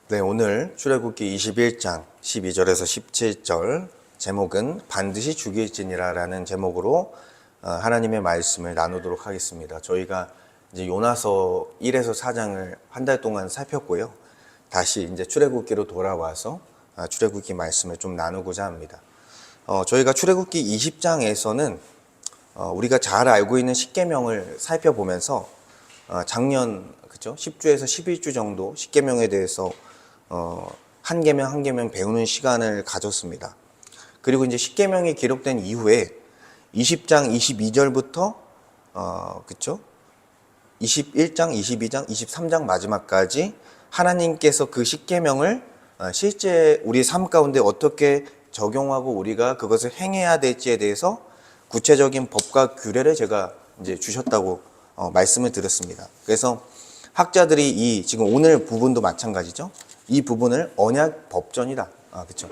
네, 오늘 출애굽기 21장 12절에서 17절 제목은 반드시 죽일지니라라는 제목으로 하나님의 말씀을 나누도록 하겠습니다. 저희가 이제 요나서 1에서 4장을 한 달 동안 살폈고요. 다시 이제 출애굽기로 돌아와서 출애굽기 말씀을 좀 나누고자 합니다. 저희가 출애굽기 20장에서는 우리가 잘 알고 있는 십계명을 살펴보면서 작년 그죠? 10주에서 11주 정도 십계명에 대해서 한 계명 한 계명 배우는 시간을 가졌습니다. 그리고 이제 십계명이 기록된 이후에 20장 22절부터 그쵸? 21장, 22장, 23장 마지막까지 하나님께서 그 십계명을 실제 우리 삶 가운데 어떻게 적용하고 우리가 그것을 행해야 될지에 대해서 구체적인 법과 규례를 제가 이제 주셨다고 말씀을 드렸습니다. 그래서 학자들이 지금 오늘 부분도 마찬가지죠. 이 부분을 언약 법전이다. 그렇죠.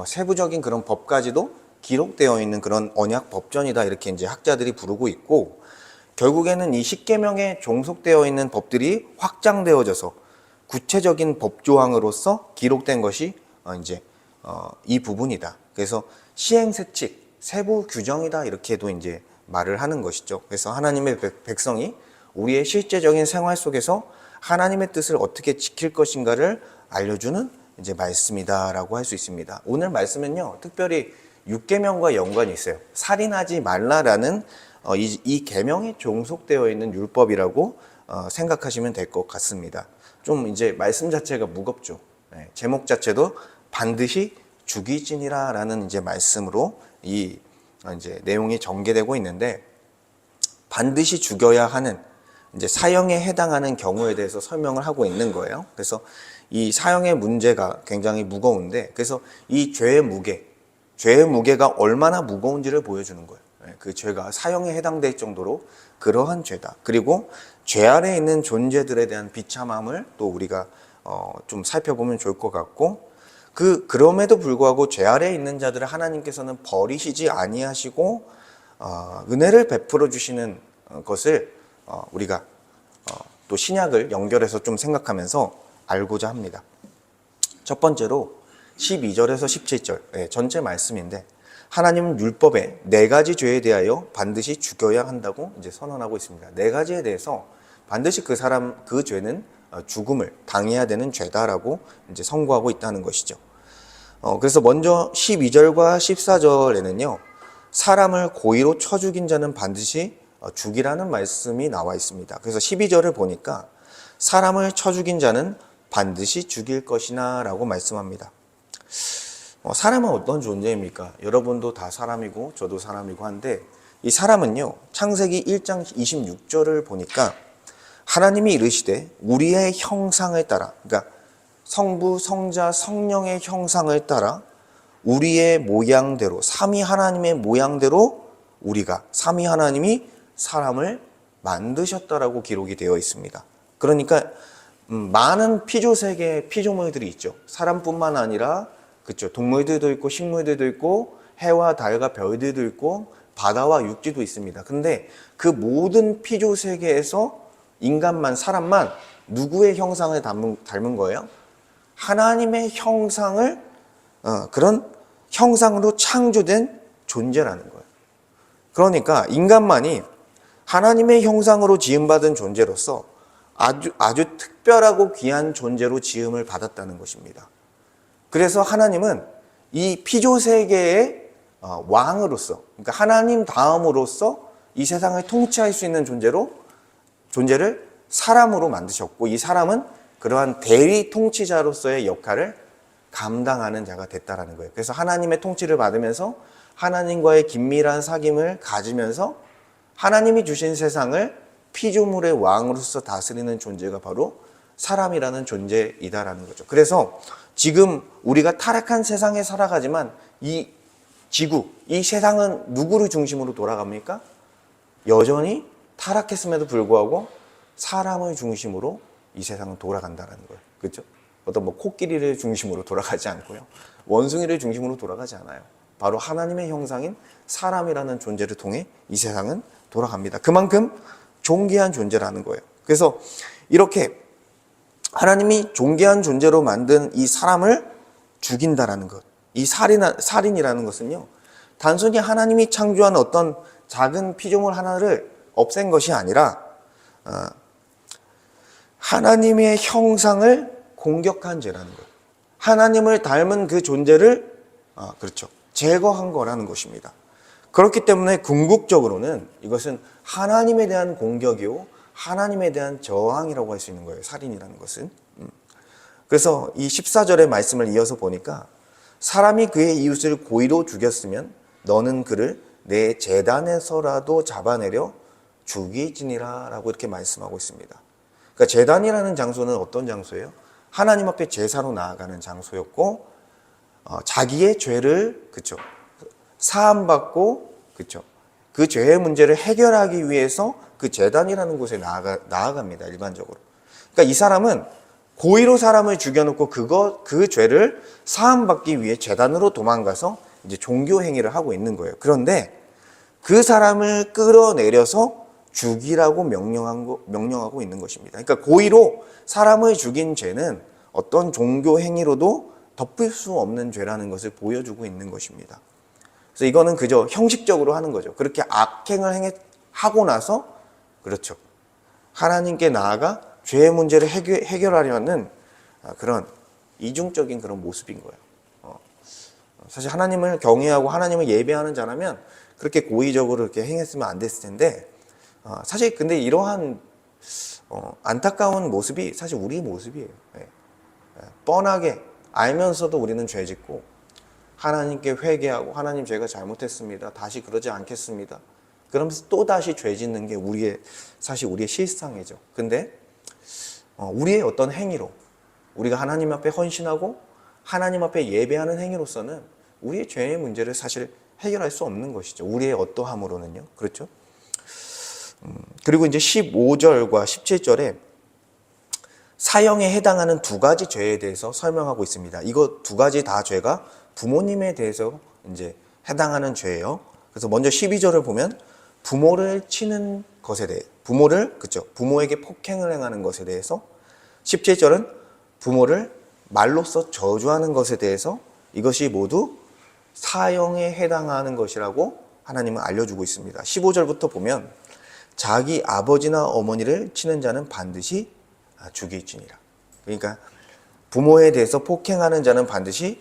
세부적인 그런 법까지도 기록되어 있는 그런 언약 법전이다. 이렇게 이제 학자들이 부르고 있고, 결국에는 이 십계명에 종속되어 있는 법들이 확장되어져서 구체적인 법 조항으로서 기록된 것이 이제 이 부분이다. 그래서 시행세칙, 세부 규정이다. 이렇게도 이제 말을 하는 것이죠. 그래서 하나님의 백성이 우리의 실제적인 생활 속에서 하나님의 뜻을 어떻게 지킬 것인가를 알려주는 이제 말씀이다라고 할 수 있습니다. 오늘 말씀은요, 특별히 6계명과 연관이 있어요. 살인하지 말라라는 이 계명에 종속되어 있는 율법이라고 생각하시면 될 것 같습니다. 좀 이제 말씀 자체가 무겁죠. 네, 제목 자체도 반드시 죽이지니라라는 이제 말씀으로 이 이제 내용이 전개되고 있는데, 반드시 죽여야 하는 이제 사형에 해당하는 경우에 대해서 설명을 하고 있는 거예요. 그래서 이 사형의 문제가 굉장히 무거운데, 그래서 이 죄의 무게가 얼마나 무거운지를 보여주는 거예요. 그 죄가 사형에 해당될 정도로 그러한 죄다. 그리고 죄 아래에 있는 존재들에 대한 비참함을 또 우리가 좀 살펴보면 좋을 것 같고, 그럼에도 불구하고 죄 아래에 있는 자들을 하나님께서는 버리시지 아니하시고 은혜를 베풀어 주시는 것을 우리가 또 신약을 연결해서 좀 생각하면서 알고자 합니다. 첫 번째로 12절에서 17절 전체 말씀인데, 하나님은 율법에 4가지 죄에 대하여 반드시 죽여야 한다고 이제 선언하고 있습니다. 4가지에 대해서 반드시 그 죄는 죽음을 당해야 되는 죄다라고 이제 선고하고 있다는 것이죠. 그래서 먼저 12절과 14절에는요, 사람을 고의로 쳐 죽인 자는 반드시 죽이라는 말씀이 나와 있습니다. 그래서 12절을 보니까 사람을 쳐 죽인 자는 반드시 죽일 것이나 라고 말씀합니다. 사람은 어떤 존재입니까? 여러분도 다 사람이고 저도 사람이고 한데, 이 사람은요, 창세기 1장 26절을 보니까 하나님이 이르시되 우리의 형상을 따라, 그러니까 성부, 성자, 성령의 형상을 따라 우리의 모양대로, 삼위 하나님의 모양대로 우리가, 삼위 하나님이 사람을 만드셨다라고 기록이 되어 있습니다. 그러니까 많은 피조세계의 피조물들이 있죠. 사람뿐만 아니라 그렇죠. 동물들도 있고 식물들도 있고 해와 달과 별들도 있고 바다와 육지도 있습니다. 근데 그 모든 피조세계에서 인간만, 사람만 누구의 형상을 닮은 거예요? 하나님의 형상을 그런 형상으로 창조된 존재라는 거예요. 그러니까 인간만이 하나님의 형상으로 지음받은 존재로서 아주 특별하고 귀한 존재로 지음을 받았다는 것입니다. 그래서 하나님은 이 피조세계의 왕으로서, 그러니까 하나님 다음으로서 이 세상을 통치할 수 있는 존재를 사람으로 만드셨고, 이 사람은 그러한 대리 통치자로서의 역할을 감당하는 자가 됐다라는 거예요. 그래서 하나님의 통치를 받으면서 하나님과의 긴밀한 사귐을 가지면서 하나님이 주신 세상을 피조물의 왕으로서 다스리는 존재가 바로 사람이라는 존재이다라는 거죠. 그래서 지금 우리가 타락한 세상에 살아가지만 이 지구, 이 세상은 누구를 중심으로 돌아갑니까? 여전히 타락했음에도 불구하고 사람을 중심으로 이 세상은 돌아간다는 거예요. 그렇죠? 어떤 코끼리를 중심으로 돌아가지 않고요. 원숭이를 중심으로 돌아가지 않아요. 바로 하나님의 형상인 사람이라는 존재를 통해 이 세상은 돌아갑니다. 그만큼 존귀한 존재라는 거예요. 그래서 이렇게 하나님이 존귀한 존재로 만든 이 사람을 죽인다라는 것. 이 살인이라는 것은요, 단순히 하나님이 창조한 어떤 작은 피조물 하나를 없앤 것이 아니라 하나님의 형상을 공격한 죄라는 것. 하나님을 닮은 그 존재를 그렇죠, 제거한 거라는 것입니다. 그렇기 때문에 궁극적으로는 이것은 하나님에 대한 공격이요, 하나님에 대한 저항이라고 할 수 있는 거예요, 살인이라는 것은. 그래서 이 14절의 말씀을 이어서 보니까 사람이 그의 이웃을 고의로 죽였으면 너는 그를 내 제단에서라도 잡아내려 죽이지니라 라고 이렇게 말씀하고 있습니다. 그러니까 제단이라는 장소는 어떤 장소예요? 하나님 앞에 제사로 나아가는 장소였고, 자기의 죄를 그쵸, 사함받고 그쵸, 그 죄의 문제를 해결하기 위해서 그 제단이라는 곳에 나아갑니다, 일반적으로. 그러니까 이 사람은 고의로 사람을 죽여놓고 그 죄를 사함받기 위해 제단으로 도망가서 이제 종교 행위를 하고 있는 거예요. 그런데 그 사람을 끌어내려서 죽이라고 명령하고 있는 것입니다. 그러니까 고의로 사람을 죽인 죄는 어떤 종교 행위로도 덮을 수 없는 죄라는 것을 보여주고 있는 것입니다. 그래서 이거는 그저 형식적으로 하는 거죠. 그렇게 악행을 하고 나서 그렇죠, 하나님께 나아가 죄의 문제를 해결하려는 그런 이중적인 그런 모습인 거예요. 사실 하나님을 경외하고 하나님을 예배하는 자라면 그렇게 고의적으로 이렇게 행했으면 안 됐을 텐데, 사실 근데 이러한 안타까운 모습이 사실 우리 모습이에요. 뻔하게 알면서도 우리는 죄 짓고 하나님께 회개하고 하나님 제가 잘못했습니다, 다시 그러지 않겠습니다, 그러면서 또 다시 죄 짓는 게 사실 우리의 실상이죠. 근데 우리의 어떤 행위로 우리가 하나님 앞에 헌신하고 하나님 앞에 예배하는 행위로서는 우리의 죄의 문제를 사실 해결할 수 없는 것이죠. 우리의 어떠함으로는요. 그렇죠? 그리고 이제 15절과 17절에 사형에 해당하는 두 가지 죄에 대해서 설명하고 있습니다. 이거 두 가지 다 죄가 부모님에 대해서 이제 해당하는 죄예요. 그래서 먼저 12절을 보면 부모를 치는 것에 대해, 부모에게 폭행을 행하는 것에 대해서, 17절은 부모를 말로써 저주하는 것에 대해서 이것이 모두 사형에 해당하는 것이라고 하나님은 알려주고 있습니다. 15절부터 보면 자기 아버지나 어머니를 치는 자는 반드시 죽일지니라. 그러니까 부모에 대해서 폭행하는 자는 반드시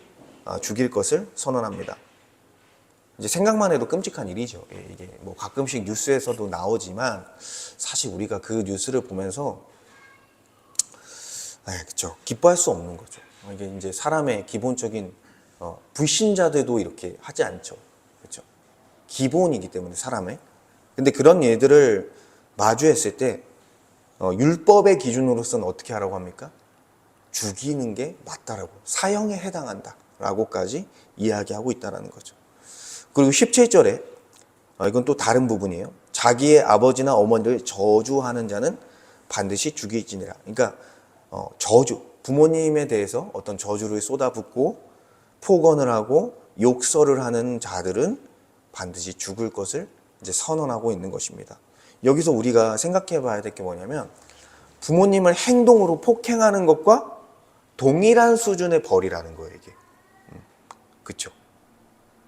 죽일 것을 선언합니다. 이제 생각만 해도 끔찍한 일이죠. 이게 뭐 가끔씩 뉴스에서도 나오지만 사실 우리가 그 뉴스를 보면서 그렇죠, 기뻐할 수 없는 거죠. 이게 이제 사람의 기본적인 불신자들도 이렇게 하지 않죠. 그렇죠. 기본이기 때문에 사람의. 근데 그런 일들을 마주했을 때 율법의 기준으로서는 어떻게 하라고 합니까? 죽이는 게 맞다라고, 사형에 해당한다라고까지 이야기하고 있다는 거죠. 그리고 17절에 이건 또 다른 부분이에요. 자기의 아버지나 어머니를 저주하는 자는 반드시 죽일지니라. 그러니까 저주, 부모님에 대해서 어떤 저주를 쏟아붓고 폭언을 하고 욕설을 하는 자들은 반드시 죽을 것을 이제 선언하고 있는 것입니다. 여기서 우리가 생각해 봐야 될 게 뭐냐면 부모님을 행동으로 폭행하는 것과 동일한 수준의 벌이라는 거예요, 이게. 그렇죠?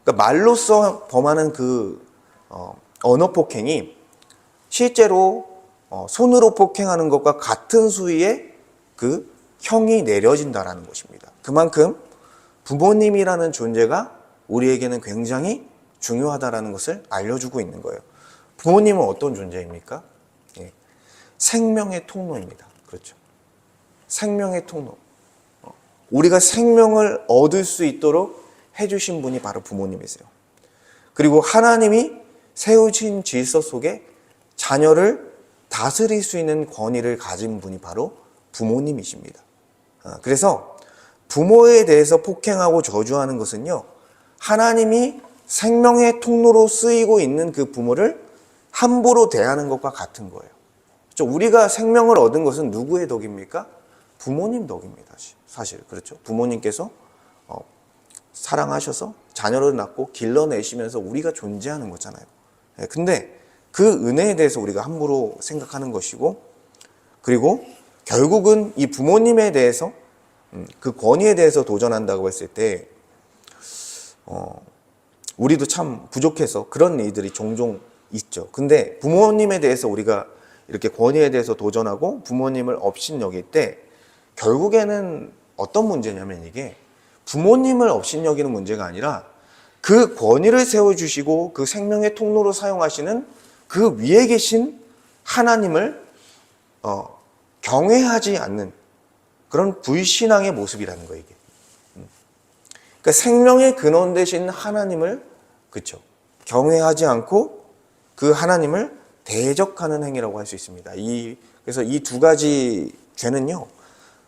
그러니까 말로써 범하는 그 언어 폭행이 실제로 손으로 폭행하는 것과 같은 수위의 그 형이 내려진다라는 것입니다. 그만큼 부모님이라는 존재가 우리에게는 굉장히 중요하다라는 것을 알려주고 있는 거예요. 부모님은 어떤 존재입니까? 생명의 통로입니다. 그렇죠. 생명의 통로. 우리가 생명을 얻을 수 있도록 해주신 분이 바로 부모님이세요. 그리고 하나님이 세우신 질서 속에 자녀를 다스릴 수 있는 권위를 가진 분이 바로 부모님이십니다. 그래서 부모에 대해서 폭행하고 저주하는 것은요, 하나님이 생명의 통로로 쓰이고 있는 그 부모를 함부로 대하는 것과 같은 거예요. 그렇죠? 우리가 생명을 얻은 것은 누구의 덕입니까? 부모님 덕입니다. 사실 그렇죠. 부모님께서 사랑하셔서 자녀를 낳고 길러내시면서 우리가 존재하는 거잖아요. 근데 그 은혜에 대해서 우리가 함부로 생각하는 것이고, 그리고 결국은 이 부모님에 대해서 그 권위에 대해서 도전한다고 했을 때 우리도 참 부족해서 그런 일들이 종종 있죠. 근데 부모님에 대해서 우리가 이렇게 권위에 대해서 도전하고 부모님을 업신여길 때 결국에는 어떤 문제냐면 이게 부모님을 업신여기는 문제가 아니라 그 권위를 세워주시고 그 생명의 통로로 사용하시는 그 위에 계신 하나님을 경외하지 않는 그런 불신앙의 모습이라는 거예요, 이게. 그러니까 생명의 근원 되신 하나님을, 그쵸, 경외하지 않고 그 하나님을 대적하는 행위라고 할 수 있습니다. 그래서 이 두 가지 죄는요,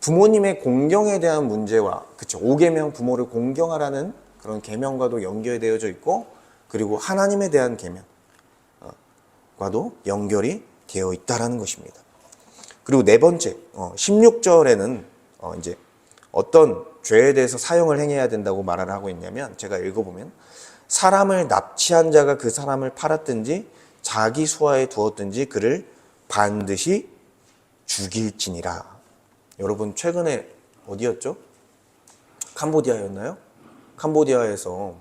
부모님의 공경에 대한 문제와, 그쵸, 5계명 부모를 공경하라는 그런 계명과도 연결되어져 있고, 그리고 하나님에 대한 계명과도 연결이 되어 있다라는 것입니다. 그리고 네 번째, 16절에는 이제 어떤 죄에 대해서 사형을 행해야 된다고 말을 하고 있냐면, 제가 읽어보면 사람을 납치한 자가 그 사람을 팔았든지 자기 수하에 두었든지 그를 반드시 죽일지니라. 여러분 최근에 어디였죠? 캄보디아였나요? 캄보디아에서,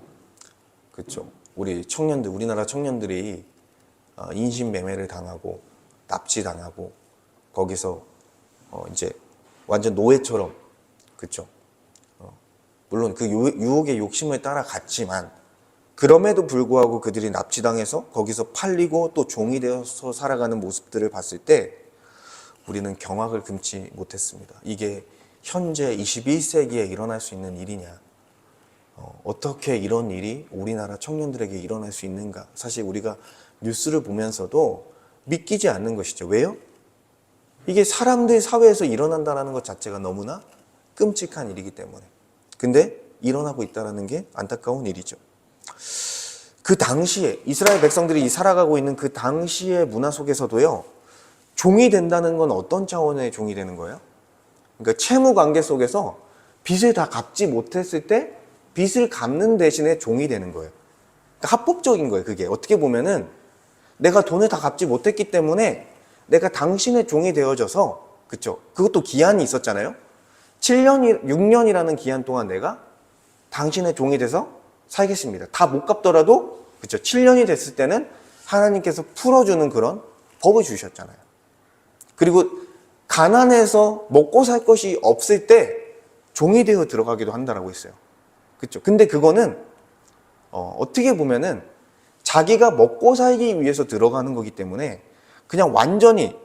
그렇죠, 우리나라 청년들이 인신매매를 당하고 납치당하고 거기서 이제 완전 노예처럼, 그렇죠, 물론 그 유혹의 욕심을 따라갔지만 그럼에도 불구하고 그들이 납치당해서 거기서 팔리고 또 종이 되어서 살아가는 모습들을 봤을 때 우리는 경악을 금치 못했습니다. 이게 현재 21세기에 일어날 수 있는 일이냐? 어떻게 이런 일이 우리나라 청년들에게 일어날 수 있는가? 사실 우리가 뉴스를 보면서도 믿기지 않는 것이죠. 왜요? 이게 사람들 사회에서 일어난다는 것 자체가 너무나 끔찍한 일이기 때문에. 근데 일어나고 있다는 게 안타까운 일이죠. 그 당시에 이스라엘 백성들이 살아가고 있는 그 당시의 문화 속에서도요, 종이 된다는 건 어떤 차원의 종이 되는 거예요? 그러니까 채무 관계 속에서 빚을 다 갚지 못했을 때 빚을 갚는 대신에 종이 되는 거예요. 그러니까 합법적인 거예요. 그게 어떻게 보면은 내가 돈을 다 갚지 못했기 때문에 내가 당신의 종이 되어져서, 그쵸, 그것도 기한이 있었잖아요. 6년이라는 기한 동안 내가 당신의 종이 돼서 살겠습니다. 다 못 갚더라도, 그쵸, 7년이 됐을 때는 하나님께서 풀어주는 그런 법을 주셨잖아요. 그리고 가난해서 먹고 살 것이 없을 때 종이 되어 들어가기도 한다라고 했어요. 그쵸. 근데 그거는 어떻게 보면은 자기가 먹고 살기 위해서 들어가는 거기 때문에 그냥 완전히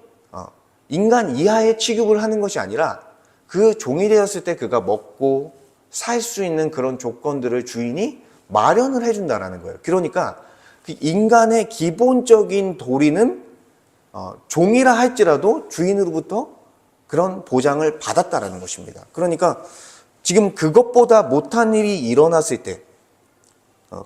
인간 이하의 취급을 하는 것이 아니라 그 종이 되었을 때 그가 먹고 살 수 있는 그런 조건들을 주인이 마련을 해준다라는 거예요. 그러니까 그 인간의 기본적인 도리는 종이라 할지라도 주인으로부터 그런 보장을 받았다라는 것입니다. 그러니까 지금 그것보다 못한 일이 일어났을 때,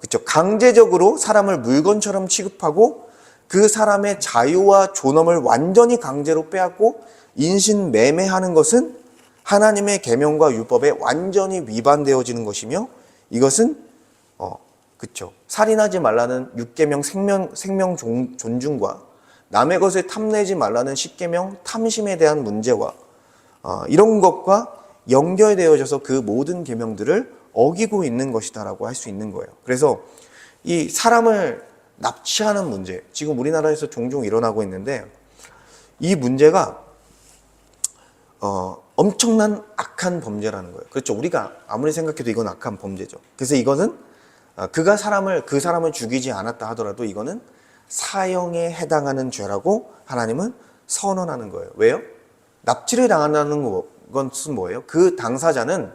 그쵸, 강제적으로 사람을 물건처럼 취급하고 그 사람의 자유와 존엄을 완전히 강제로 빼앗고 인신매매하는 것은 하나님의 계명과 율법에 완전히 위반되어지는 것이며, 이것은 그쵸, 살인하지 말라는 6계명 생명 존중과 남의 것을 탐내지 말라는 10계명 탐심에 대한 문제와 이런 것과 연결되어져서 그 모든 계명들을 어기고 있는 것이다라고 할 수 있는 거예요. 그래서 이 사람을 납치하는 문제, 지금 우리나라에서 종종 일어나고 있는데, 이 문제가 엄청난 악한 범죄라는 거예요. 그렇죠. 우리가 아무리 생각해도 이건 악한 범죄죠. 그래서 이거는 그 사람을 죽이지 않았다 하더라도 이거는 사형에 해당하는 죄라고 하나님은 선언하는 거예요. 왜요? 납치를 당한다는 것은 뭐예요? 그 당사자는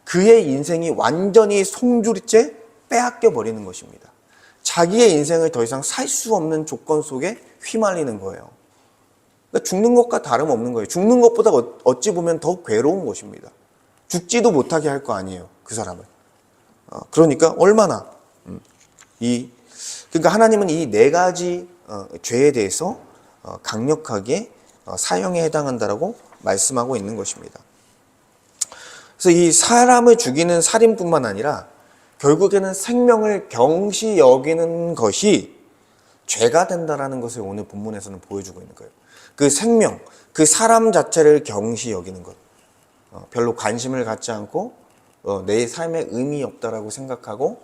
그의 인생이 완전히 송두리째 빼앗겨 버리는 것입니다. 자기의 인생을 더 이상 살 수 없는 조건 속에 휘말리는 거예요. 그러니까 죽는 것과 다름없는 거예요. 죽는 것보다 어찌 보면 더 괴로운 것입니다. 죽지도 못하게 할 거 아니에요, 그 사람을. 그러니까 얼마나 그러니까 하나님은 이 네 가지 죄에 대해서 강력하게 사형에 해당한다라고 말씀하고 있는 것입니다. 그래서 이 사람을 죽이는 살인뿐만 아니라 결국에는 생명을 경시 여기는 것이 죄가 된다라는 것을 오늘 본문에서는 보여주고 있는 거예요. 그 생명, 그 사람 자체를 경시 여기는 것. 별로 관심을 갖지 않고 내 삶에 의미 없다라고 생각하고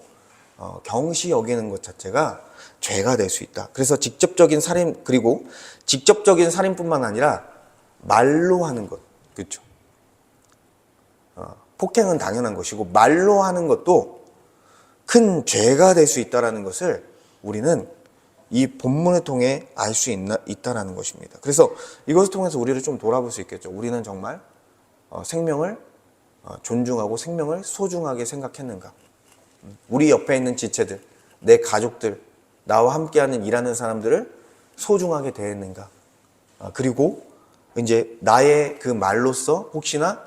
경시 여기는 것 자체가 죄가 될 수 있다. 그래서 직접적인 살인, 그리고 직접적인 살인뿐만 아니라 말로 하는 것, 그렇죠? 폭행은 당연한 것이고 말로 하는 것도 큰 죄가 될 수 있다는 것을 우리는 이 본문을 통해 알 수 있다는 것입니다. 그래서 이것을 통해서 우리를 좀 돌아볼 수 있겠죠. 우리는 정말 생명을 존중하고 생명을 소중하게 생각했는가? 우리 옆에 있는 지체들, 내 가족들, 나와 함께하는 일하는 사람들을 소중하게 대했는가? 그리고 이제 나의 그 말로써 혹시나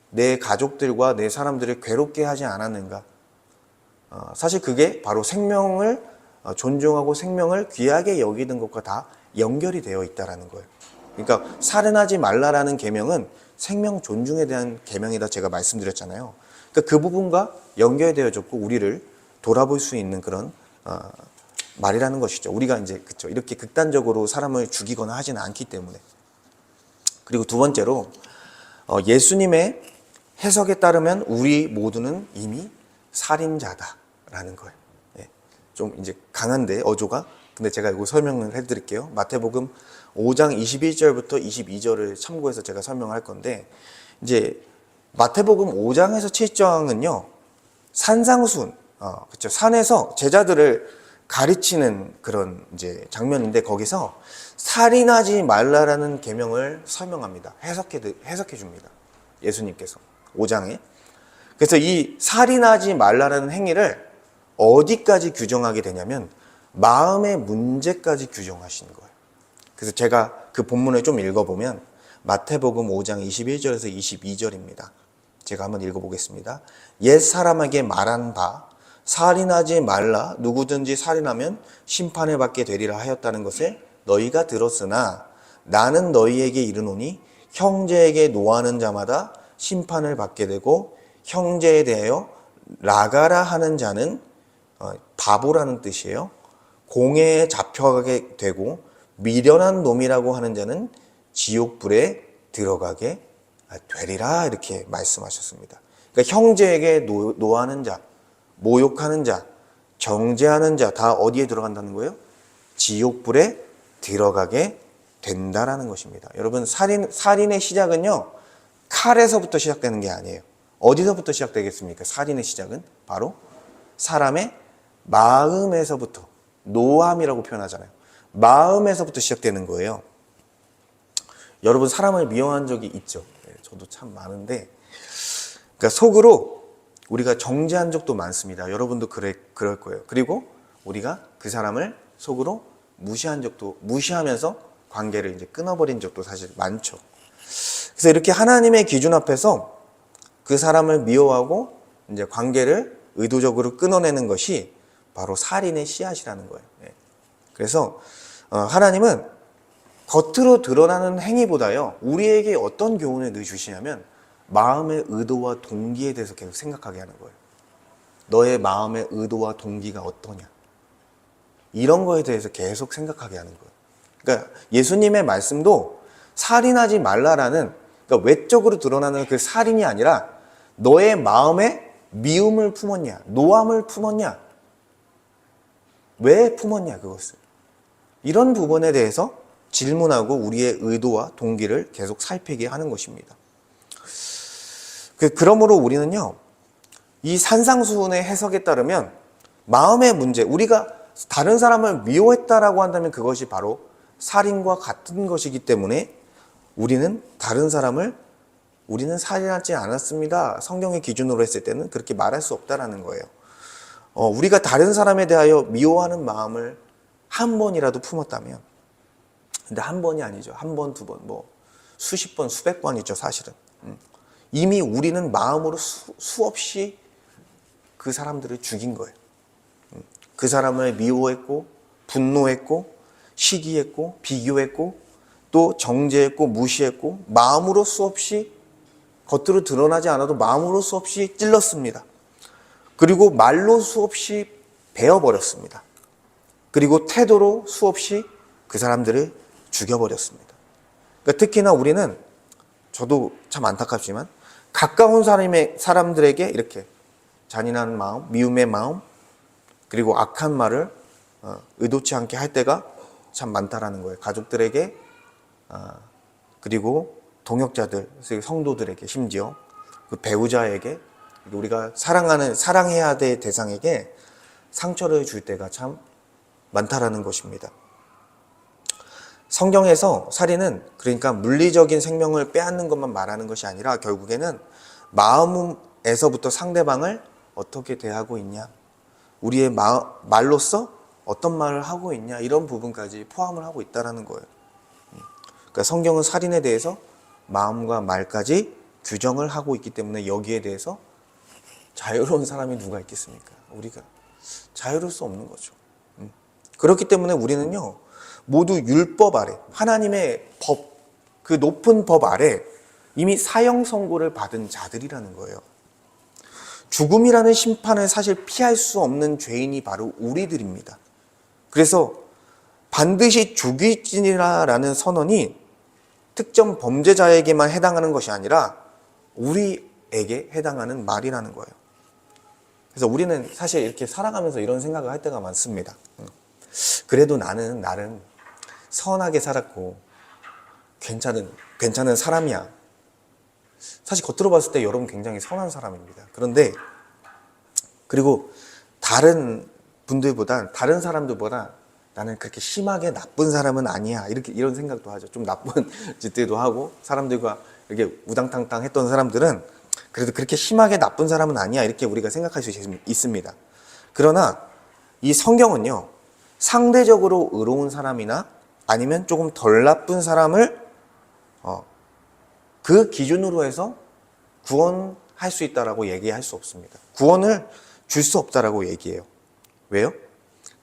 내 가족들과 내 사람들을 괴롭게 하지 않았는가? 사실 그게 바로 생명을 존중하고 생명을 귀하게 여기는 것과 다 연결이 되어 있다는 거예요. 그러니까 살인하지 말라라는 계명은 생명 존중에 대한 계명이다 제가 말씀드렸잖아요. 그러니까 그 부분과 연결되어졌고 우리를 돌아볼 수 있는 그런 말이라는 것이죠. 우리가 이제 그쵸 이렇게 극단적으로 사람을 죽이거나 하지는 않기 때문에. 그리고 두 번째로 예수님의 해석에 따르면 우리 모두는 이미 살인자다라는 거예요. 예, 좀 이제 강한데 어조가. 근데 제가 이거 설명을 해드릴게요. 마태복음 5장 21절부터 22절을 참고해서 제가 설명할 건데, 이제 마태복음 5장에서 7장은요 산상순, 그렇죠. 산에서 제자들을 가르치는 그런 이제 장면인데 거기서 살인하지 말라라는 계명을 설명합니다. 해석해 줍니다. 예수님께서 5장에. 그래서 이 살인하지 말라라는 행위를 어디까지 규정하게 되냐면 마음의 문제까지 규정하시는 거예요. 그래서 제가 그 본문을 좀 읽어보면 마태복음 5장 21절에서 22절입니다. 제가 한번 읽어보겠습니다. 옛 사람에게 말한 바 살인하지 말라 누구든지 살인하면 심판을 받게 되리라 하였다는 것을 너희가 들었으나 나는 너희에게 이르노니 형제에게 노하는 자마다 심판을 받게 되고 형제에 대하여 라가라 하는 자는 바보라는 뜻이에요. 공회에 잡혀가게 되고 미련한 놈이라고 하는 자는 지옥불에 들어가게 되리라 이렇게 말씀하셨습니다. 그러니까 형제에게 노하는 자, 모욕하는 자, 정죄하는 자 다 어디에 들어간다는 거예요? 지옥불에 들어가게 된다라는 것입니다. 여러분 살인의 시작은요 칼에서부터 시작되는 게 아니에요. 어디서부터 시작되겠습니까? 살인의 시작은 바로 사람의 마음에서부터, 노함이라고 표현하잖아요. 마음에서부터 시작되는 거예요. 여러분 사람을 미워한 적이 있죠. 저도 참 많은데, 그러니까 속으로 우리가 정죄한 적도 많습니다. 여러분도 그럴 거예요. 그리고 우리가 그 사람을 속으로 무시하면서 관계를 이제 끊어버린 적도 사실 많죠. 그래서 이렇게 하나님의 기준 앞에서 그 사람을 미워하고 이제 관계를 의도적으로 끊어내는 것이 바로 살인의 씨앗이라는 거예요. 그래서 하나님은 겉으로 드러나는 행위보다요 우리에게 어떤 교훈을 늘 주시냐면 마음의 의도와 동기에 대해서 계속 생각하게 하는 거예요. 너의 마음의 의도와 동기가 어떠냐, 이런 거에 대해서 계속 생각하게 하는 거예요. 그러니까 예수님의 말씀도 살인하지 말라라는, 그러니까 외적으로 드러나는 그 살인이 아니라 너의 마음에 미움을 품었냐, 노함을 품었냐, 왜 품었냐, 그것을. 이런 부분에 대해서 질문하고 우리의 의도와 동기를 계속 살피게 하는 것입니다. 그러므로 우리는요, 이 산상수훈의 해석에 따르면 마음의 문제, 우리가 다른 사람을 미워했다라고 한다면 그것이 바로 살인과 같은 것이기 때문에 우리는 우리는 살인하지 않았습니다. 성경의 기준으로 했을 때는 그렇게 말할 수 없다라는 거예요. 우리가 다른 사람에 대하여 미워하는 마음을 한 번이라도 품었다면, 근데 한 번이 아니죠. 한 번, 두 번, 뭐 수십 번, 수백 번이죠, 사실은. 이미 우리는 마음으로 수없이 그 사람들을 죽인 거예요. 그 사람을 미워했고, 분노했고, 시기했고, 비교했고, 또 정죄했고, 무시했고, 마음으로 수없이, 겉으로 드러나지 않아도 마음으로 수없이 찔렀습니다. 그리고 말로 수없이 베어버렸습니다. 그리고 태도로 수없이 그 사람들을 죽여버렸습니다. 그러니까 특히나 우리는, 저도 참 안타깝지만 가까운 사람들에게 이렇게 잔인한 마음, 미움의 마음, 그리고 악한 말을 의도치 않게 할 때가 참 많다라는 거예요. 가족들에게, 그리고 동역자들, 성도들에게, 심지어 그 배우자에게, 우리가 사랑해야 될 대상에게 상처를 줄 때가 참 많다라는 것입니다. 성경에서 살인은 그러니까 물리적인 생명을 빼앗는 것만 말하는 것이 아니라 결국에는 마음에서부터 상대방을 어떻게 대하고 있냐, 우리의 말로써 어떤 말을 하고 있냐, 이런 부분까지 포함을 하고 있다는 거예요. 그러니까 성경은 살인에 대해서 마음과 말까지 규정을 하고 있기 때문에 여기에 대해서 자유로운 사람이 누가 있겠습니까? 우리가 자유로울 수 없는 거죠. 그렇기 때문에 우리는요, 모두 율법 아래, 하나님의 법, 그 높은 법 아래 이미 사형 선고를 받은 자들이라는 거예요. 죽음이라는 심판을 사실 피할 수 없는 죄인이 바로 우리들입니다. 그래서 반드시 죽일지니라라는 선언이 특정 범죄자에게만 해당하는 것이 아니라 우리에게 해당하는 말이라는 거예요. 그래서 우리는 사실 이렇게 살아가면서 이런 생각을 할 때가 많습니다. 그래도 나는 나름 선하게 살았고 괜찮은 사람이야. 사실 겉으로 봤을 때 여러분 굉장히 선한 사람입니다. 그런데 그리고 다른 사람들보다 나는 그렇게 심하게 나쁜 사람은 아니야, 이런 생각도 하죠. 좀 나쁜 짓들도 하고, 사람들과 이렇게 우당탕탕 했던 사람들은 그래도 그렇게 심하게 나쁜 사람은 아니야, 이렇게 우리가 생각할 수 있습니다. 그러나 이 성경은요, 상대적으로 의로운 사람이나 아니면 조금 덜 나쁜 사람을 그 기준으로 해서 구원할 수 있다라고 얘기할 수 없습니다. 구원을 줄 수 없다라고 얘기해요. 왜요?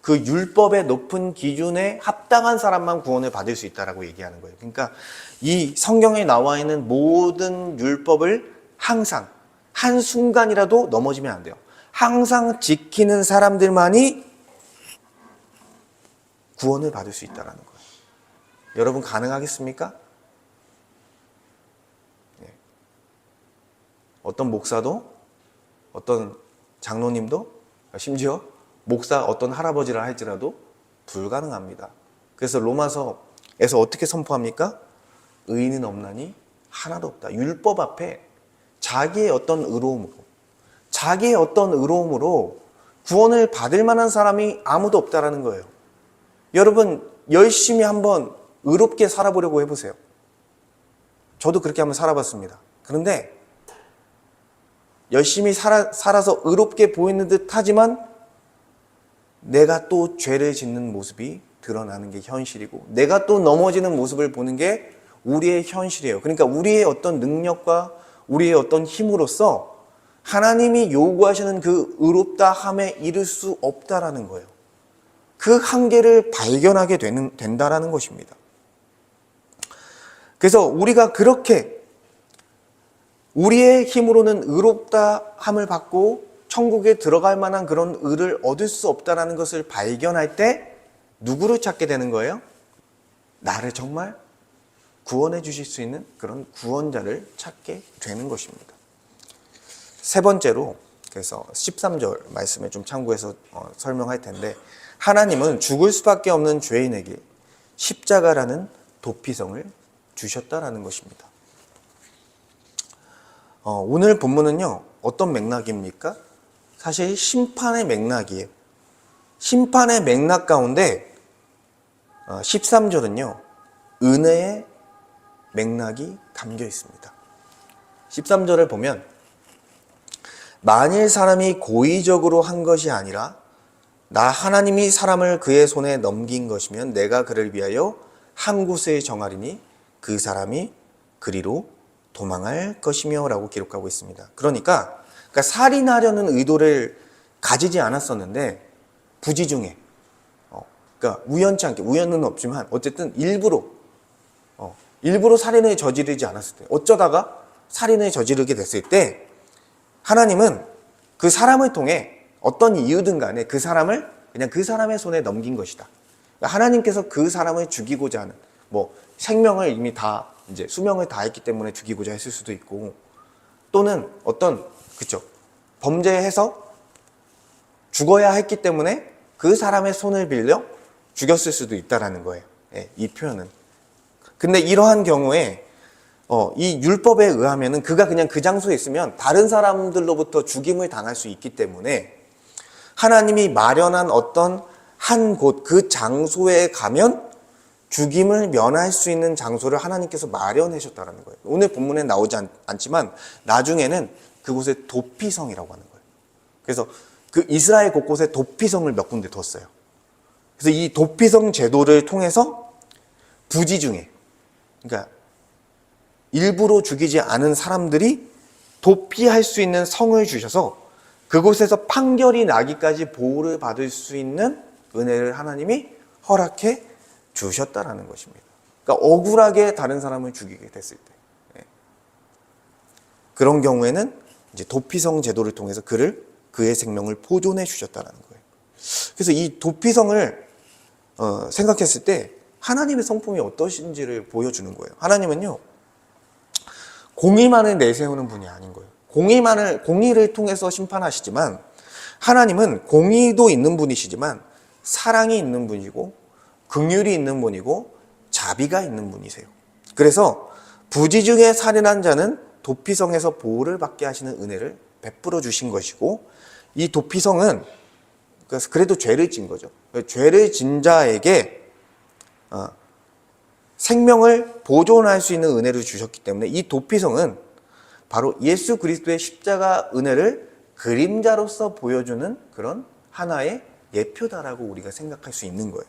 그 율법의 높은 기준에 합당한 사람만 구원을 받을 수 있다라고 얘기하는 거예요. 그러니까 이 성경에 나와 있는 모든 율법을 항상 한순간이라도 넘어지면 안 돼요. 항상 지키는 사람들만이 구원을 받을 수 있다는 거예요. 여러분 가능하겠습니까? 네. 어떤 목사도, 어떤 장로님도, 심지어 목사 어떤 할아버지라 할지라도 불가능합니다. 그래서 로마서에서 어떻게 선포합니까? 의인은 없나니 하나도 없다. 율법 앞에 자기의 어떤 의로움으로 구원을 받을 만한 사람이 아무도 없다라는 거예요. 여러분 열심히 한번 의롭게 살아보려고 해보세요. 저도 그렇게 한번 살아봤습니다. 그런데 열심히 살아서 의롭게 보이는 듯 하지만 내가 또 죄를 짓는 모습이 드러나는 게 현실이고, 내가 또 넘어지는 모습을 보는 게 우리의 현실이에요. 그러니까 우리의 어떤 능력과 우리의 어떤 힘으로써 하나님이 요구하시는 그 의롭다 함에 이를 수 없다라는 거예요. 그 한계를 발견하게 된다라는 것입니다. 그래서 우리가 그렇게 우리의 힘으로는 의롭다 함을 받고 천국에 들어갈 만한 그런 의를 얻을 수 없다는 것을 발견할 때 누구를 찾게 되는 거예요? 나를 정말 구원해 주실 수 있는 그런 구원자를 찾게 되는 것입니다. 세 번째로, 그래서 13절 말씀에 좀 참고해서 설명할 텐데, 하나님은 죽을 수밖에 없는 죄인에게 십자가라는 도피성을 주셨다라는 것입니다. 오늘 본문은요, 어떤 맥락입니까? 사실 심판의 맥락이에요. 심판의 맥락 가운데 13절은요, 은혜의 맥락이 담겨 있습니다. 13절을 보면, 만일 사람이 고의적으로 한 것이 아니라 나 하나님이 사람을 그의 손에 넘긴 것이면 내가 그를 위하여 한 곳에 정하리니 그 사람이 그리로 도망할 것이며 라고 기록하고 있습니다. 그러니까 살인하려는 의도를 가지지 않았었는데 부지중에, 그러니까 우연치 않게, 우연은 없지만 어쨌든 일부러 살인을 저지르지 않았을 때, 어쩌다가 살인을 저지르게 됐을 때 하나님은 그 사람을 통해 어떤 이유든 간에 그 사람을 그냥 그 사람의 손에 넘긴 것이다. 그러니까 하나님께서 그 사람을 죽이고자 하는, 뭐 생명을 이미 다 이제 수명을 다했기 때문에 죽이고자 했을 수도 있고, 또는 어떤 그쵸 범죄해서 죽어야 했기 때문에 그 사람의 손을 빌려 죽였을 수도 있다라는 거예요. 예, 이 표현은. 근데 이러한 경우에 이 율법에 의하면은 그가 그냥 그 장소에 있으면 다른 사람들로부터 죽임을 당할 수 있기 때문에 하나님이 마련한 어떤 한 곳, 그 장소에 가면 죽임을 면할 수 있는 장소를 하나님께서 마련하셨다는 거예요. 오늘 본문에 나오지 않지만 나중에는 그곳에 도피성이라고 하는 거예요. 그래서 그 이스라엘 곳곳에 도피성을 몇 군데 뒀어요. 그래서 이 도피성 제도를 통해서 부지 중에, 그러니까 일부러 죽이지 않은 사람들이 도피할 수 있는 성을 주셔서 그곳에서 판결이 나기까지 보호를 받을 수 있는 은혜를 하나님이 허락해 주셨다라는 것입니다. 그러니까 억울하게 다른 사람을 죽이게 됐을 때, 그런 경우에는 이제 도피성 제도를 통해서 그의 생명을 보존해 주셨다라는 거예요. 그래서 이 도피성을 생각했을 때 하나님의 성품이 어떠신지를 보여주는 거예요. 하나님은요, 공의만을 내세우는 분이 아닌 거예요. 공의를 통해서 심판하시지만, 하나님은 공의도 있는 분이시지만 사랑이 있는 분이고 긍휼이 있는 분이고 자비가 있는 분이세요. 그래서 부지 중에 살인한 자는 도피성에서 보호를 받게 하시는 은혜를 베풀어 주신 것이고, 이 도피성은 그래도 죄를 진 거죠. 죄를 진 자에게 생명을 보존할 수 있는 은혜를 주셨기 때문에 이 도피성은 바로 예수 그리스도의 십자가 은혜를 그림자로서 보여주는 그런 하나의 예표다라고 우리가 생각할 수 있는 거예요.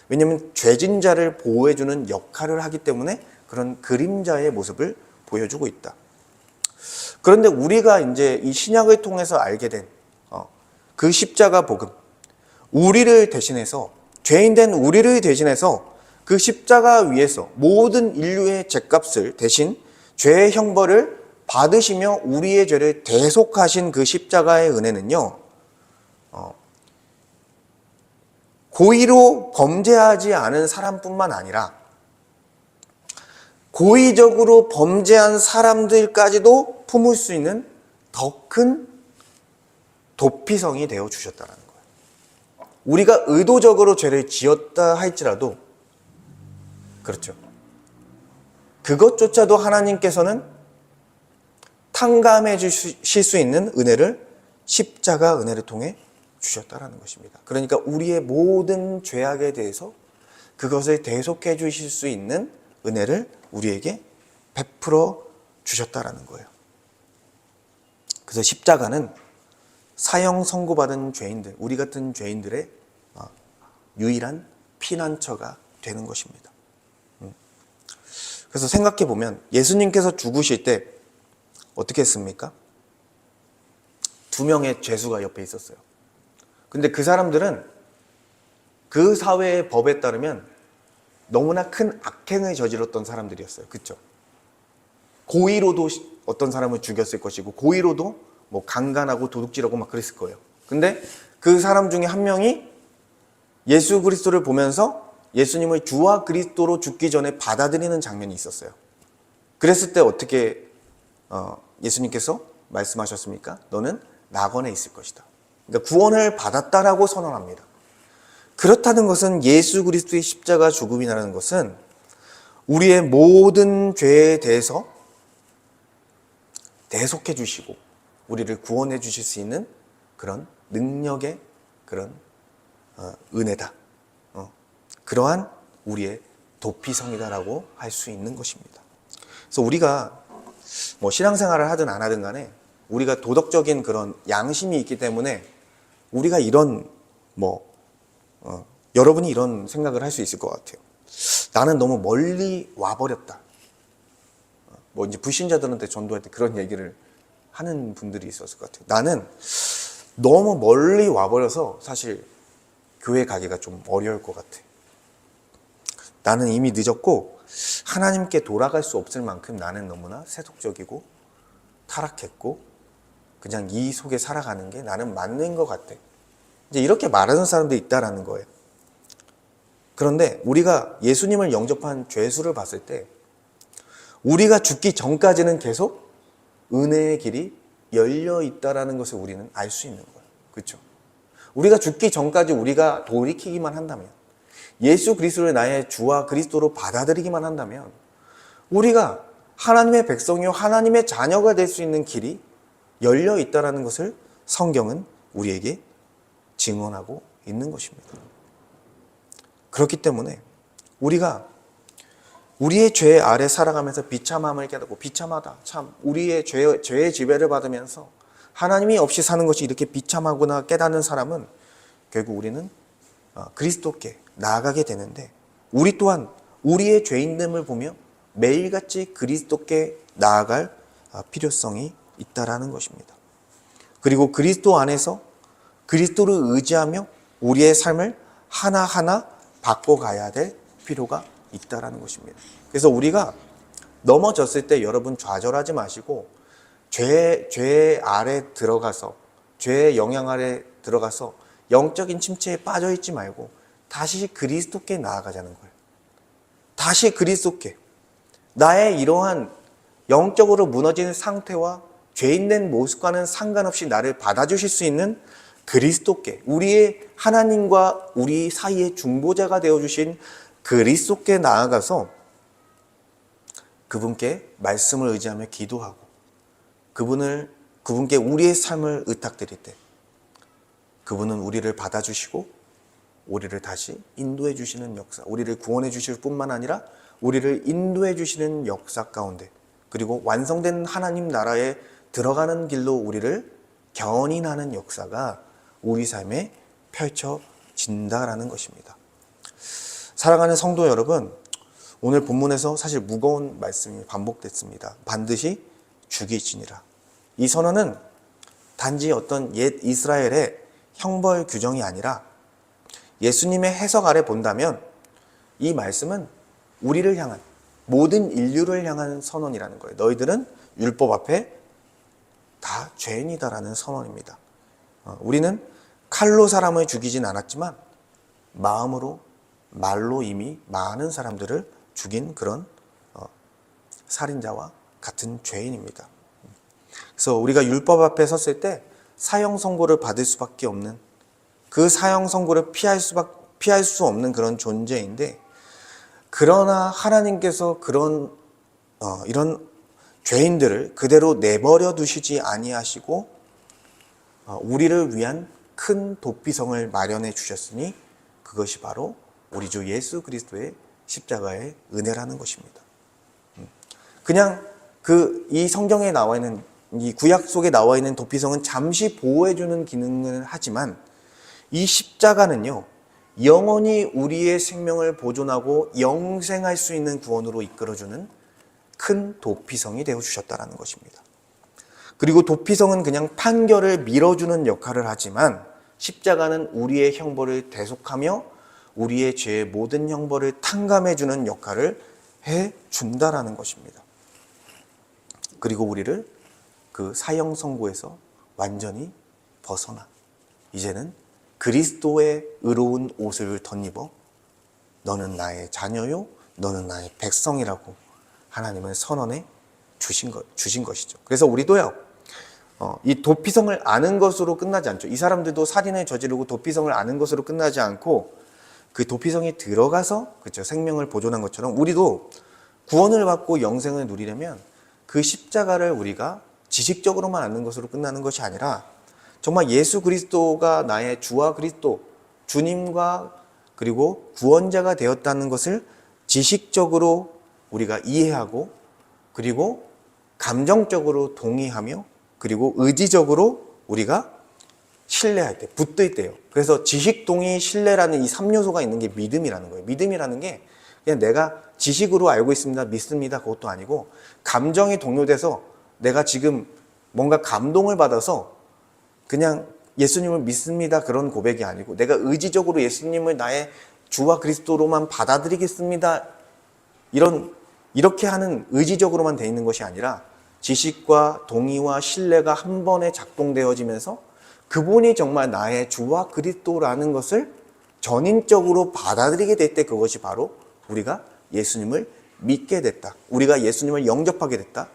왜냐하면 죄진 자를 보호해주는 역할을 하기 때문에 그런 그림자의 모습을 보여주고 있다. 그런데 우리가 이제 이 신약을 통해서 알게 된 그 십자가 복음, 우리를 대신해서, 죄인된 우리를 대신해서 그 십자가 위에서 모든 인류의 죄값을 대신 죄의 형벌을 받으시며 우리의 죄를 대속하신 그 십자가의 은혜는요, 고의로 범죄하지 않은 사람뿐만 아니라 고의적으로 범죄한 사람들까지도 품을 수 있는 더 큰 도피성이 되어 주셨다는 거예요. 우리가 의도적으로 죄를 지었다 할지라도, 그렇죠, 그것조차도 하나님께서는 탕감해 주실 수 있는 은혜를 십자가 은혜를 통해 주셨다라는 것입니다. 그러니까 우리의 모든 죄악에 대해서 그것을 대속해 주실 수 있는 은혜를 우리에게 베풀어 주셨다라는 거예요. 그래서 십자가는 사형 선고받은 죄인들, 우리 같은 죄인들의 유일한 피난처가 되는 것입니다. 그래서 생각해 보면 예수님께서 죽으실 때 어떻게 했습니까? 2명의 죄수가 옆에 있었어요. 근데 그 사람들은 그 사회의 법에 따르면 너무나 큰 악행을 저질렀던 사람들이었어요. 그렇죠? 고의로도 어떤 사람을 죽였을 것이고 고의로도 뭐 강간하고 도둑질하고 막 그랬을 거예요. 근데 그 사람 중에 한 명이 예수 그리스도를 보면서 예수님을 주와 그리스도로 죽기 전에 받아들이는 장면이 있었어요. 그랬을 때 어떻게 예수님께서 말씀하셨습니까? 너는 낙원에 있을 것이다. 그러니까 구원을 받았다라고 선언합니다. 그렇다는 것은 예수 그리스도의 십자가 죽음이라는 것은 우리의 모든 죄에 대해서 대속해 주시고 우리를 구원해 주실 수 있는 그런 능력의 그런 은혜다. 그러한 우리의 도피성이다라고 할 수 있는 것입니다. 그래서 우리가 뭐 신앙생활을 하든 안 하든 간에 우리가 도덕적인 그런 양심이 있기 때문에 우리가 이런 여러분이 이런 생각을 할 수 있을 것 같아요. 나는 너무 멀리 와버렸다. 뭐 이제 불신자들한테 전도할 때 그런 얘기를 하는 분들이 있었을 것 같아요. 나는 너무 멀리 와버려서 사실 교회 가기가 좀 어려울 것 같아. 나는 이미 늦었고 하나님께 돌아갈 수 없을 만큼 나는 너무나 세속적이고 타락했고 그냥 이 속에 살아가는 게 나는 맞는 것 같아. 이제 이렇게 말하는 사람도 있다라는 거예요. 그런데 우리가 예수님을 영접한 죄수를 봤을 때 우리가 죽기 전까지는 계속 은혜의 길이 열려 있다라는 것을 우리는 알 수 있는 거예요. 그렇죠? 우리가 죽기 전까지 우리가 돌이키기만 한다면, 예수 그리스도를 나의 주와 그리스도로 받아들이기만 한다면 우리가 하나님의 백성이요 하나님의 자녀가 될 수 있는 길이 열려 있다라는 것을 성경은 우리에게 증언하고 있는 것입니다. 그렇기 때문에 우리가 우리의 죄 아래 살아가면서 비참함을 깨닫고, 비참하다, 참 우리의 죄의 지배를 받으면서 하나님이 없이 사는 것이 이렇게 비참하구나 깨닫는 사람은 결국 우리는 그리스도께 나아가게 되는데, 우리 또한 우리의 죄인됨을 보며 매일같이 그리스도께 나아갈 필요성이 있다라는 것입니다. 그리고 그리스도 안에서 그리스도를 의지하며 우리의 삶을 하나하나 바꿔가야 될 필요가 있다라는 것입니다. 그래서 우리가 넘어졌을 때 여러분 좌절하지 마시고 죄 아래 들어가서, 죄의 영향 아래 들어가서 영적인 침체에 빠져 있지 말고 다시 그리스도께 나아가자는 거예요. 다시 그리스도께, 나의 이러한 영적으로 무너진 상태와 죄인된 모습과는 상관없이 나를 받아주실 수 있는 그리스도께, 우리의 하나님과 우리 사이의 중보자가 되어주신 그리스도께 나아가서 그분께 말씀을 의지하며 기도하고 그분께 우리의 삶을 의탁드릴 때 그분은 우리를 받아주시고 우리를 다시 인도해 주시는 역사, 우리를 구원해 주실 뿐만 아니라 우리를 인도해 주시는 역사 가운데, 그리고 완성된 하나님 나라에 들어가는 길로 우리를 견인하는 역사가 우리 삶에 펼쳐진다라는 것입니다. 사랑하는 성도 여러분, 오늘 본문에서 사실 무거운 말씀이 반복됐습니다. 반드시 죽이지니라. 이 선언은 단지 어떤 옛 이스라엘의 형벌 규정이 아니라 예수님의 해석 아래 본다면 이 말씀은 우리를 향한, 모든 인류를 향한 선언이라는 거예요. 너희들은 율법 앞에 다 죄인이다라는 선언입니다. 우리는 칼로 사람을 죽이진 않았지만 마음으로, 말로 이미 많은 사람들을 죽인 그런 살인자와 같은 죄인입니다. 그래서 우리가 율법 앞에 섰을 때 사형 선고를 받을 수밖에 없는, 그 사형 선고를 피할 수 없는 그런 존재인데, 그러나 하나님께서 이런 죄인들을 그대로 내버려 두시지 아니하시고 우리를 위한 큰 도피성을 마련해 주셨으니 그것이 바로 우리 주 예수 그리스도의 십자가의 은혜라는 것입니다. 그냥 이 성경에 나와 있는, 이 구약 속에 나와 있는 도피성은 잠시 보호해 주는 기능을 하지만 이 십자가는요, 영원히 우리의 생명을 보존하고 영생할 수 있는 구원으로 이끌어주는 큰 도피성이 되어주셨다는 것입니다. 그리고 도피성은 그냥 판결을 밀어주는 역할을 하지만 십자가는 우리의 형벌을 대속하며 우리의 죄의 모든 형벌을 탕감해주는 역할을 해준다라는 것입니다. 그리고 우리를 그 사형 선고에서 완전히 벗어나 이제는 그리스도의 의로운 옷을 덧입어 너는 나의 자녀요, 너는 나의 백성이라고 하나님은 선언해 주신 것이죠. 그래서 우리도요, 이 도피성을 아는 것으로 끝나지 않죠. 이 사람들도 살인을 저지르고 도피성을 아는 것으로 끝나지 않고 그 도피성에 들어가서, 그렇죠, 생명을 보존한 것처럼 우리도 구원을 받고 영생을 누리려면 그 십자가를 우리가 지식적으로만 아는 것으로 끝나는 것이 아니라 정말 예수 그리스도가 나의 주와 그리스도, 주님과 그리고 구원자가 되었다는 것을 지식적으로 우리가 이해하고, 그리고 감정적으로 동의하며, 그리고 의지적으로 우리가 신뢰할 때, 붙들 때요. 그래서 지식, 동의, 신뢰라는 이 3요소가 있는 게 믿음이라는 거예요. 믿음이라는 게 그냥 내가 지식으로 알고 있습니다, 믿습니다, 그것도 아니고 감정이 동요돼서 내가 지금 뭔가 감동을 받아서 그냥 예수님을 믿습니다 그런 고백이 아니고, 내가 의지적으로 예수님을 나의 주와 그리스도로만 받아들이겠습니다 이렇게 하는 의지적으로만 돼 있는 것이 아니라 지식과 동의와 신뢰가 한 번에 작동되어지면서 그분이 정말 나의 주와 그리스도라는 것을 전인적으로 받아들이게 될 때 그것이 바로 우리가 예수님을 믿게 됐다. 우리가 예수님을 영접하게 됐다.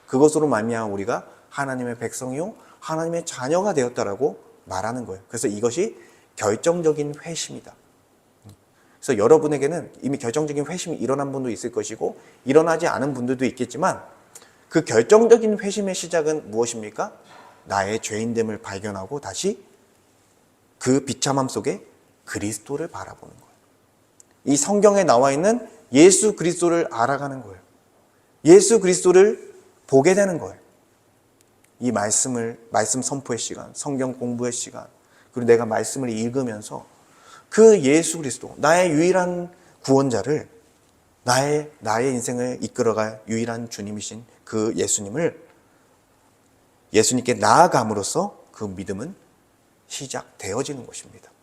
그것으로 말미암아 우리가 하나님의 백성이요 하나님의 자녀가 되었다라고 말하는 거예요. 그래서 이것이 결정적인 회심이다. 그래서 여러분에게는 이미 결정적인 회심이 일어난 분도 있을 것이고 일어나지 않은 분들도 있겠지만 그 결정적인 회심의 시작은 무엇입니까? 나의 죄인됨을 발견하고 다시 그 비참함 속에 그리스도를 바라보는 거예요. 이 성경에 나와 있는 예수 그리스도를 알아가는 거예요. 예수 그리스도를 보게 되는 거예요. 이 말씀 선포의 시간, 성경 공부의 시간, 그리고 내가 말씀을 읽으면서 그 예수 그리스도, 나의 유일한 구원자를, 나의 인생을 이끌어갈 유일한 주님이신 그 예수님께 나아감으로써 그 믿음은 시작되어지는 것입니다.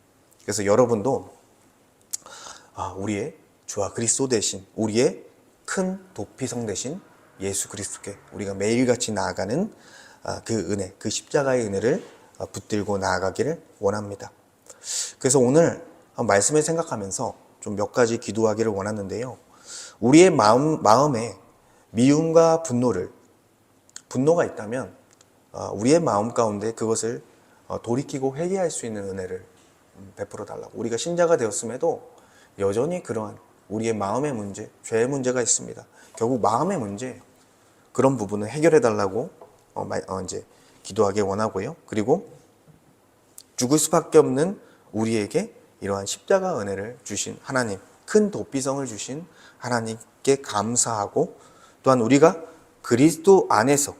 그래서 여러분도 우리의 주와 그리스도 대신, 우리의 큰 도피성 대신 예수 그리스도께 우리가 매일같이 나아가는 그 은혜, 그 십자가의 은혜를 붙들고 나아가기를 원합니다. 그래서 오늘 말씀을 생각하면서 좀 몇 가지 기도하기를 원하는데요. 우리의 마음에 미움과 분노가 있다면 우리의 마음 가운데 그것을 돌이키고 회개할 수 있는 은혜를 베풀어 달라고. 우리가 신자가 되었음에도 여전히 그러한 우리의 마음의 문제, 죄의 문제가 있습니다. 결국 마음의 문제, 그런 부분을 해결해 달라고 이제 기도하기 원하고요. 그리고 죽을 수밖에 없는 우리에게 이러한 십자가 은혜를 주신 하나님, 큰 도피성을 주신 하나님께 감사하고, 또한 우리가 그리스도 안에서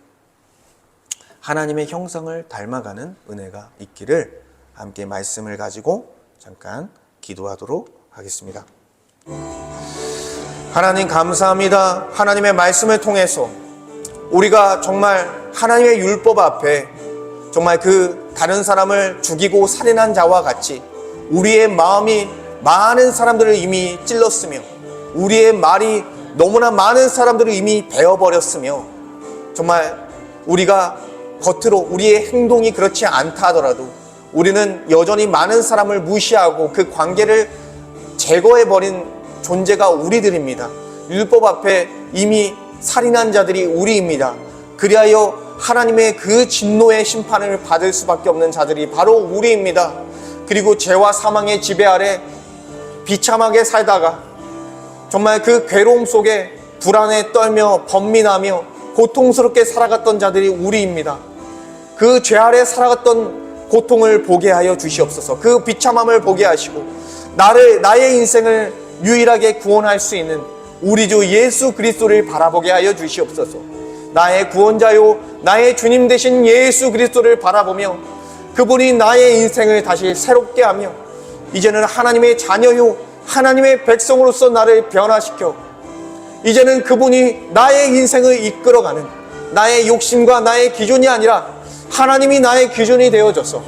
하나님의 형상을 닮아가는 은혜가 있기를 함께 말씀을 가지고 잠깐 기도하도록 하겠습니다. 하나님 감사합니다. 하나님의 말씀을 통해서 우리가 정말 하나님의 율법 앞에 정말 그 다른 사람을 죽이고 살인한 자와 같이 우리의 마음이 많은 사람들을 이미 찔렀으며 우리의 말이 너무나 많은 사람들을 이미 베어버렸으며 정말 우리가 겉으로 우리의 행동이 그렇지 않다 하더라도 우리는 여전히 많은 사람을 무시하고 그 관계를 제거해버린 존재가 우리들입니다. 율법 앞에 이미 살인한 자들이 우리입니다. 그리하여 하나님의 그 진노의 심판을 받을 수밖에 없는 자들이 바로 우리입니다. 그리고 죄와 사망의 지배 아래 비참하게 살다가 정말 그 괴로움 속에 불안에 떨며 번민하며 고통스럽게 살아갔던 자들이 우리입니다. 그 죄 아래 살아갔던 고통을 보게 하여 주시옵소서. 그 비참함을 보게 하시고 나의 인생을 유일하게 구원할 수 있는 우리 주 예수 그리스도를 바라보게 하여 주시옵소서. 나의 구원자요 나의 주님 되신 예수 그리스도를 바라보며 그분이 나의 인생을 다시 새롭게 하며 이제는 하나님의 자녀요 하나님의 백성으로서 나를 변화시켜 이제는 그분이 나의 인생을 이끌어가는 나의 욕심과 나의 기준이 아니라 하나님이 나의 기준이 되어져서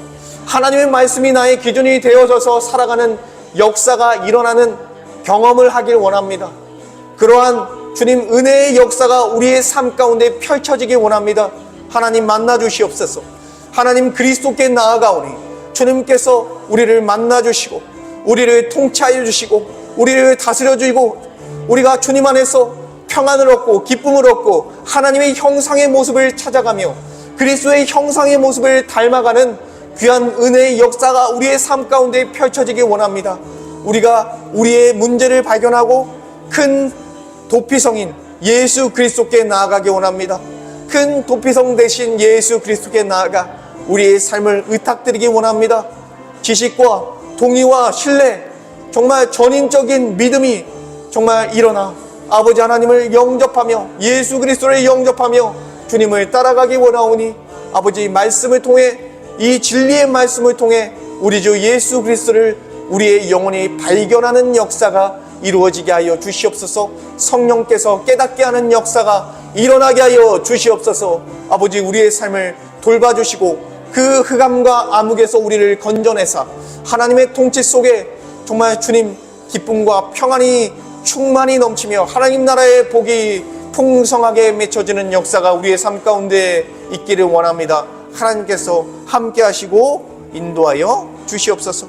하나님의 말씀이 나의 기준이 되어져서 살아가는 역사가 일어나는 경험을 하길 원합니다. 그러한 주님 은혜의 역사가 우리의 삶 가운데 펼쳐지길 원합니다. 하나님 만나 주시옵소서. 하나님 그리스도께 나아가오니 주님께서 우리를 만나 주시고 우리를 통치하여 주시고 우리를 다스려 주시고 우리가 주님 안에서 평안을 얻고 기쁨을 얻고 하나님의 형상의 모습을 찾아가며 그리스도의 형상의 모습을 닮아가는 귀한 은혜의 역사가 우리의 삶 가운데 펼쳐지길 원합니다. 우리가 우리의 문제를 발견하고 큰 도피성인 예수 그리스도께 나아가기 원합니다. 큰 도피성 대신 예수 그리스도께 나아가 우리의 삶을 의탁드리기 원합니다. 지식과 동의와 신뢰, 정말 전인적인 믿음이 정말 일어나 아버지 하나님을 영접하며 예수 그리스도를 영접하며 주님을 따라가기 원하오니 아버지 말씀을 통해 이 진리의 말씀을 통해 우리 주 예수 그리스도를 우리의 영혼이 발견하는 역사가 이루어지게 하여 주시옵소서. 성령께서 깨닫게 하는 역사가 일어나게 하여 주시옵소서. 아버지 우리의 삶을 돌봐주시고 그 흑암과 암흑에서 우리를 건져내사 하나님의 통치 속에 정말 주님 기쁨과 평안이 충만히 넘치며 하나님 나라의 복이 풍성하게 맺혀지는 역사가 우리의 삶 가운데 있기를 원합니다. 하나님께서 함께 하시고 인도하여 주시옵소서.